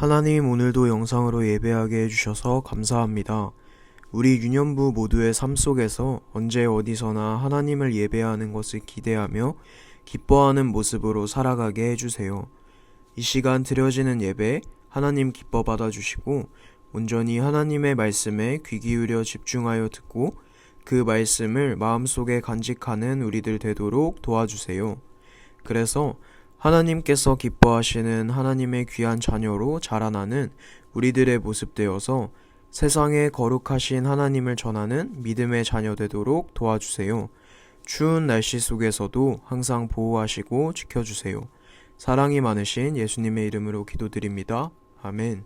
하나님, 오늘도 영상으로 예배하게 해주셔서 감사합니다. 우리 유년부 모두의 삶 속에서 언제 어디서나 하나님을 예배하는 것을 기대하며 기뻐하는 모습으로 살아가게 해주세요. 이 시간 드려지는 예배 하나님 기뻐 받아주시고 온전히 하나님의 말씀에 귀 기울여 집중하여 듣고 그 말씀을 마음속에 간직하는 우리들 되도록 도와주세요. 그래서 하나님께서 기뻐하시는 하나님의 귀한 자녀로 자라나는 우리들의 모습 되어서 세상에 거룩하신 하나님을 전하는 믿음의 자녀 되도록 도와주세요. 추운 날씨 속에서도 항상 보호하시고 지켜주세요. 사랑이 많으신 예수님의 이름으로 기도드립니다. 아멘.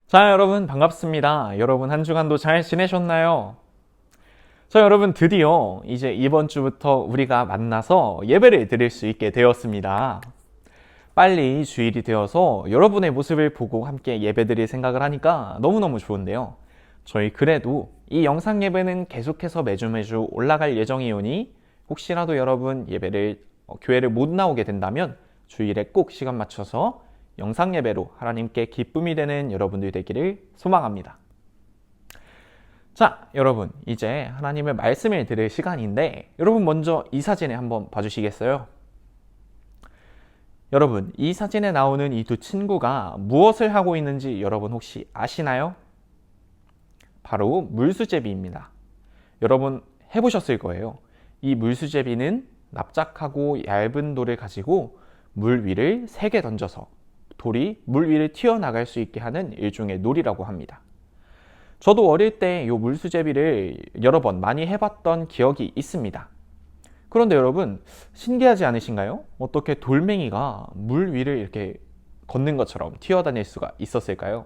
자, 여러분 반갑습니다. 여러분 한 주간도 잘 지내셨나요? 자, 여러분 드디어 이제 이번 주부터 우리가 만나서 예배를 드릴 수 있게 되었습니다. 빨리 주일이 되어서 여러분의 모습을 보고 함께 예배 드릴 생각을 하니까 너무너무 좋은데요. 저희 그래도 이 영상 예배는 계속해서 매주 올라갈 예정이오니 혹시라도 여러분 교회를 못 나오게 된다면 주일에 꼭 시간 맞춰서 영상 예배로 하나님께 기쁨이 되는 여러분들이 되기를 소망합니다. 자, 여러분 이제 하나님의 말씀을 들을 시간인데 여러분 먼저 이 사진을 한번 봐주시겠어요? 여러분 이 사진에 나오는 이 두 친구가 무엇을 하고 있는지 여러분 혹시 아시나요? 바로 물수제비입니다. 여러분 해보셨을 거예요. 이 물수제비는 납작하고 얇은 돌을 가지고 물 위를 3개 던져서 돌이 물 위를 튀어나갈 수 있게 하는 일종의 놀이라고 합니다. 저도 어릴 때 이 물수제비를 여러 번 많이 해봤던 기억이 있습니다. 그런데 여러분 신기하지 않으신가요? 어떻게 돌멩이가 물 위를 이렇게 걷는 것처럼 튀어다닐 수가 있었을까요?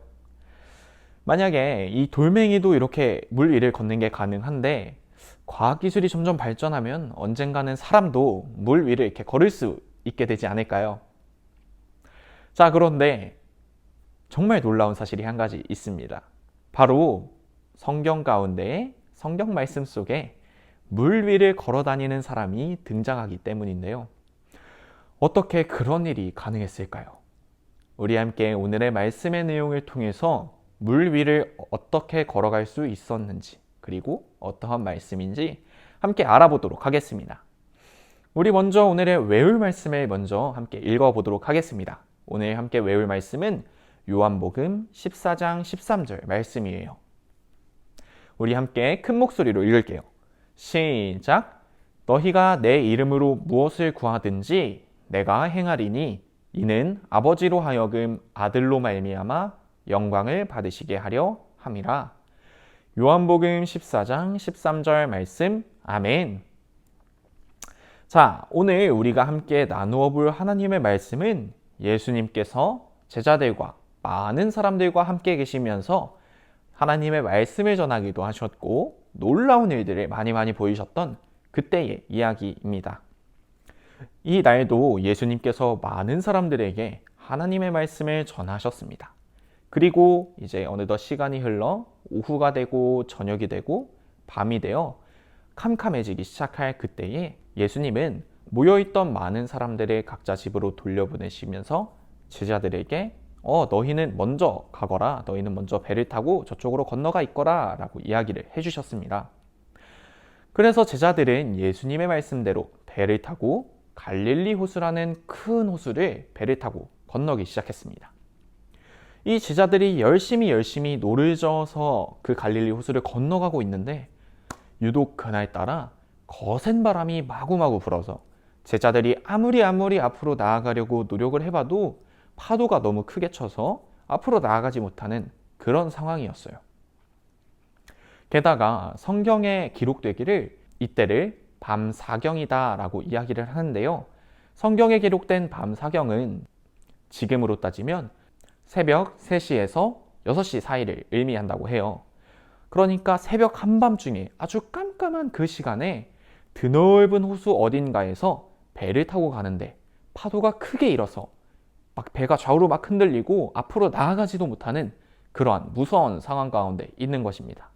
만약에 이 돌멩이도 이렇게 물 위를 걷는 게 가능한데 과학기술이 점점 발전하면 언젠가는 사람도 물 위를 이렇게 걸을 수 있게 되지 않을까요? 자, 그런데 정말 놀라운 사실이 한 가지 있습니다. 바로 성경 가운데 성경 말씀 속에 물 위를 걸어 다니는 사람이 등장하기 때문인데요. 어떻게 그런 일이 가능했을까요? 우리 함께 오늘의 말씀의 내용을 통해서 물 위를 어떻게 걸어갈 수 있었는지, 그리고 어떠한 말씀인지 함께 알아보도록 하겠습니다. 우리 먼저 오늘의 외울 말씀을 먼저 함께 읽어보도록 하겠습니다. 오늘 함께 외울 말씀은 요한복음 14장 13절 말씀이에요. 우리 함께 큰 목소리로 읽을게요. 시작! 너희가 내 이름으로 무엇을 구하든지 내가 행하리니 이는 아버지로 하여금 아들로 말미암아 영광을 받으시게 하려 함이라. 요한복음 14장 13절 말씀. 아멘. 자, 오늘 우리가 함께 나누어 볼 하나님의 말씀은 예수님께서 제자들과 많은 사람들과 함께 계시면서 하나님의 말씀을 전하기도 하셨고 놀라운 일들을 많이 보이셨던 그때의 이야기입니다. 이 날도 예수님께서 많은 사람들에게 하나님의 말씀을 전하셨습니다. 그리고 이제 어느덧 시간이 흘러 오후가 되고 저녁이 되고 밤이 되어 캄캄해지기 시작할 그때에 예수님은 모여있던 많은 사람들을 각자 집으로 돌려보내시면서 제자들에게 너희는 먼저 가거라, 너희는 먼저 배를 타고 저쪽으로 건너가 있거라 라고 이야기를 해주셨습니다. 그래서 제자들은 예수님의 말씀대로 배를 타고 갈릴리 호수라는 큰 호수를 배를 타고 건너기 시작했습니다. 이 제자들이 열심히 노를 저어서 그 갈릴리 호수를 건너가고 있는데 유독 그날따라 거센 바람이 마구마구 불어서 제자들이 아무리 앞으로 나아가려고 노력을 해봐도 파도가 너무 크게 쳐서 앞으로 나아가지 못하는 그런 상황이었어요. 게다가 성경에 기록되기를 이때를 밤사경이다 라고 이야기를 하는데요. 성경에 기록된 밤사경은 지금으로 따지면 새벽 3시에서 6시 사이를 의미한다고 해요. 그러니까 새벽 한밤중에 아주 깜깜한 그 시간에 드넓은 호수 어딘가에서 배를 타고 가는데 파도가 크게 일어서 막 배가 좌우로 막 흔들리고 앞으로 나아가지도 못하는 그러한 무서운 상황 가운데 있는 것입니다.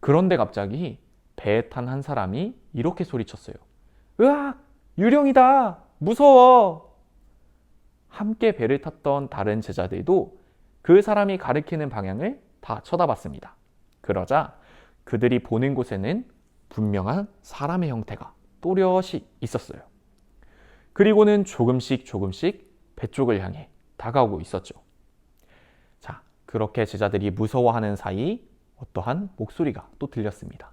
그런데 갑자기 배에 탄 한 사람이 이렇게 소리쳤어요. 으악! 유령이다! 무서워! 함께 배를 탔던 다른 제자들도 그 사람이 가리키는 방향을 다 쳐다봤습니다. 그러자 그들이 보는 곳에는 분명한 사람의 형태가 또렷이 있었어요. 그리고는 조금씩 배 쪽을 향해 다가오고 있었죠. 자, 그렇게 제자들이 무서워하는 사이 어떠한 목소리가 또 들렸습니다.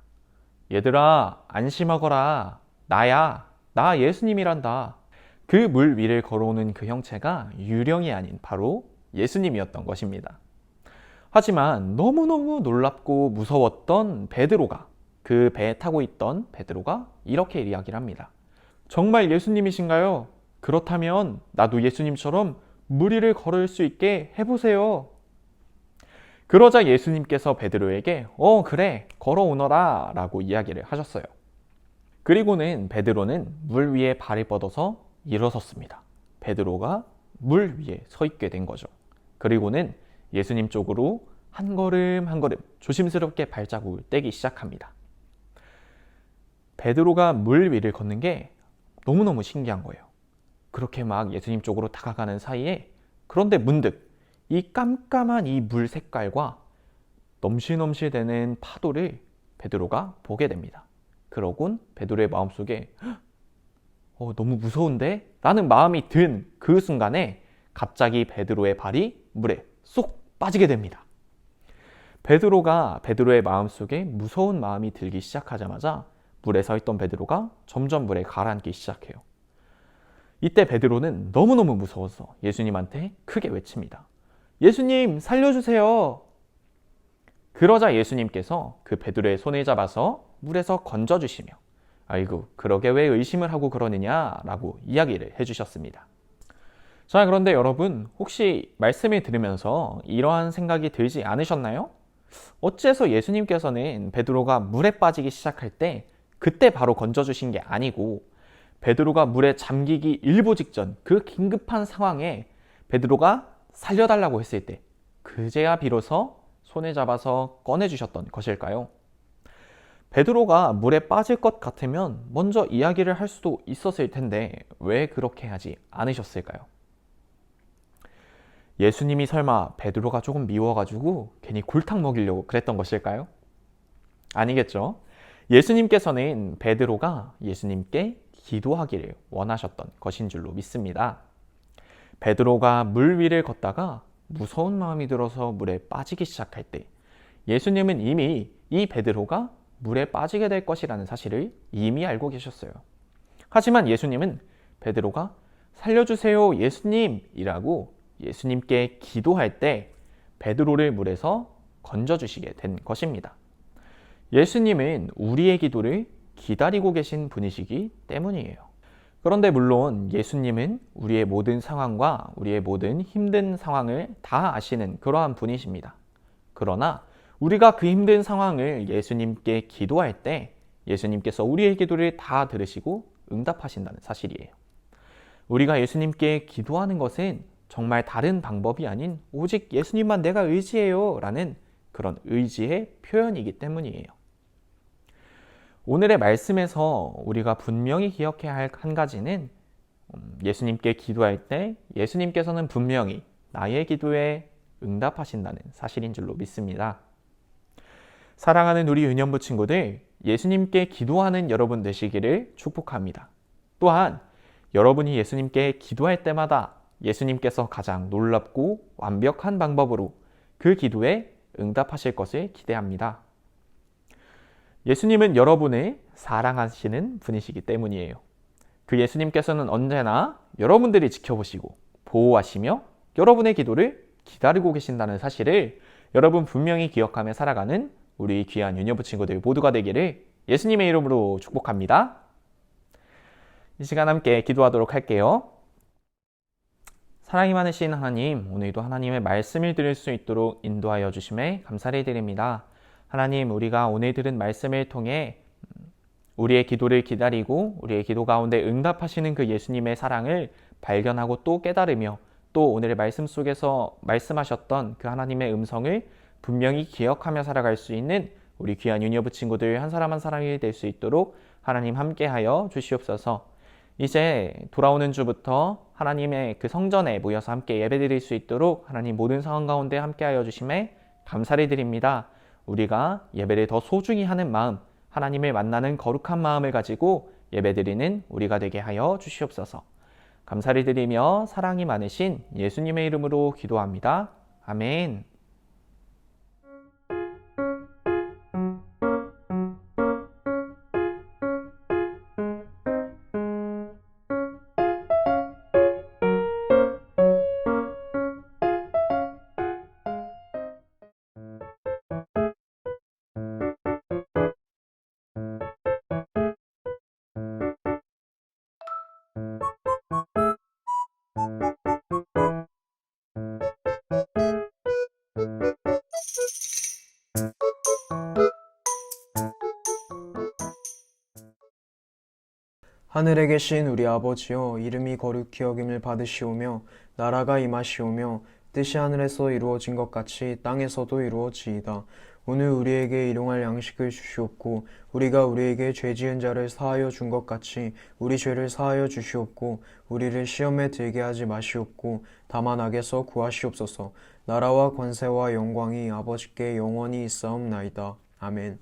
얘들아, 안심하거라. 나야. 나 예수님이란다. 그 물 위를 걸어오는 그 형체가 유령이 아닌 바로 예수님이었던 것입니다. 하지만 너무너무 놀랍고 무서웠던 베드로가, 그 배에 타고 있던 베드로가 이렇게 이야기를 합니다. 정말 예수님이신가요? 그렇다면 나도 예수님처럼 물 위를 걸을 수 있게 해보세요. 그러자 예수님께서 베드로에게 그래, 걸어오너라 라고 이야기를 하셨어요. 그리고는 베드로는 물 위에 발을 뻗어서 일어섰습니다. 베드로가 물 위에 서 있게 된 거죠. 그리고는 예수님 쪽으로 한 걸음 조심스럽게 발자국을 떼기 시작합니다. 베드로가 물 위를 걷는 게 너무너무 신기한 거예요. 그렇게 막 예수님 쪽으로 다가가는 사이에 그런데 문득 이 깜깜한 이 물 색깔과 넘실넘실대는 파도를 베드로가 보게 됩니다. 그러곤 베드로의 마음속에 너무 무서운데? 라는 마음이 든 그 순간에 갑자기 베드로의 발이 물에 쏙 빠지게 됩니다. 베드로의 마음속에 무서운 마음이 들기 시작하자마자 물에 서 있던 베드로가 점점 물에 가라앉기 시작해요. 이때 베드로는 너무너무 무서워서 예수님한테 크게 외칩니다. 예수님, 살려주세요. 그러자 예수님께서 그 베드로의 손을 잡아서 물에서 건져주시며 아이고, 그러게 왜 의심을 하고 그러느냐 라고 이야기를 해주셨습니다. 자, 그런데 여러분, 혹시 말씀을 들으면서 이러한 생각이 들지 않으셨나요? 어째서 예수님께서는 베드로가 물에 빠지기 시작할 때 그때 바로 건져주신 게 아니고 베드로가 물에 잠기기 일보 직전 그 긴급한 상황에 베드로가 살려달라고 했을 때 그제야 비로소 손을 잡아서 꺼내주셨던 것일까요? 베드로가 물에 빠질 것 같으면 먼저 이야기를 할 수도 있었을 텐데 왜 그렇게 하지 않으셨을까요? 예수님이 설마 베드로가 조금 미워가지고 괜히 골탕 먹이려고 그랬던 것일까요? 아니겠죠. 예수님께서는 베드로가 예수님께 기도하기를 원하셨던 것인 줄로 믿습니다. 베드로가 물 위를 걷다가 무서운 마음이 들어서 물에 빠지기 시작할 때 예수님은 이미 이 베드로가 물에 빠지게 될 것이라는 사실을 이미 알고 계셨어요. 하지만 예수님은 베드로가 살려주세요 예수님이라고 예수님께 기도할 때 베드로를 물에서 건져주시게 된 것입니다. 예수님은 우리의 기도를 기다리고 계신 분이시기 때문이에요. 그런데 물론 예수님은 우리의 모든 상황과 우리의 모든 힘든 상황을 다 아시는 그러한 분이십니다. 그러나 우리가 그 힘든 상황을 예수님께 기도할 때 예수님께서 우리의 기도를 다 들으시고 응답하신다는 사실이에요. 우리가 예수님께 기도하는 것은 정말 다른 방법이 아닌 오직 예수님만 내가 의지해요 라는 그런 의지의 표현이기 때문이에요. 오늘의 말씀에서 우리가 분명히 기억해야 할 한 가지는 예수님께 기도할 때 예수님께서는 분명히 나의 기도에 응답하신다는 사실인 줄로 믿습니다. 사랑하는 우리 유년부 친구들, 예수님께 기도하는 여러분 되시기를 축복합니다. 또한 여러분이 예수님께 기도할 때마다 예수님께서 가장 놀랍고 완벽한 방법으로 그 기도에 응답하실 것을 기대합니다. 예수님은 여러분을 사랑하시는 분이시기 때문이에요. 그 예수님께서는 언제나 여러분들이 지켜보시고 보호하시며 여러분의 기도를 기다리고 계신다는 사실을 여러분 분명히 기억하며 살아가는 우리 귀한 유년부 친구들 모두가 되기를 예수님의 이름으로 축복합니다. 이 시간 함께 기도하도록 할게요. 사랑이 많으신 하나님, 오늘도 하나님의 말씀을 들을 수 있도록 인도하여 주심에 감사를 드립니다. 하나님, 우리가 오늘 들은 말씀을 통해 우리의 기도를 기다리고 우리의 기도 가운데 응답하시는 그 예수님의 사랑을 발견하고 또 깨달으며 또 오늘의 말씀 속에서 말씀하셨던 그 하나님의 음성을 분명히 기억하며 살아갈 수 있는 우리 귀한 유년부 친구들 한 사람 한 사람이 될 수 있도록 하나님 함께하여 주시옵소서. 이제 돌아오는 주부터 하나님의 그 성전에 모여서 함께 예배드릴 수 있도록 하나님 모든 상황 가운데 함께하여 주심에 감사를 드립니다. 우리가 예배를 더 소중히 하는 마음, 하나님을 만나는 거룩한 마음을 가지고 예배드리는 우리가 되게 하여 주시옵소서. 감사를 드리며 사랑이 많으신 예수님의 이름으로 기도합니다. 아멘. 하늘에 계신 우리 아버지여, 이름이 거룩히 여김을 받으시오며 나라가 임하시오며 뜻이 하늘에서 이루어진 것 같이 땅에서도 이루어지이다. 오늘 우리에게 일용할 양식을 주시옵고 우리가 우리에게 죄 지은 자를 사하여 준 것 같이 우리 죄를 사하여 주시옵고 우리를 시험에 들게 하지 마시옵고 다만 악에서 구하시옵소서. 나라와 권세와 영광이 아버지께 영원히 있사옵나이다. 아멘.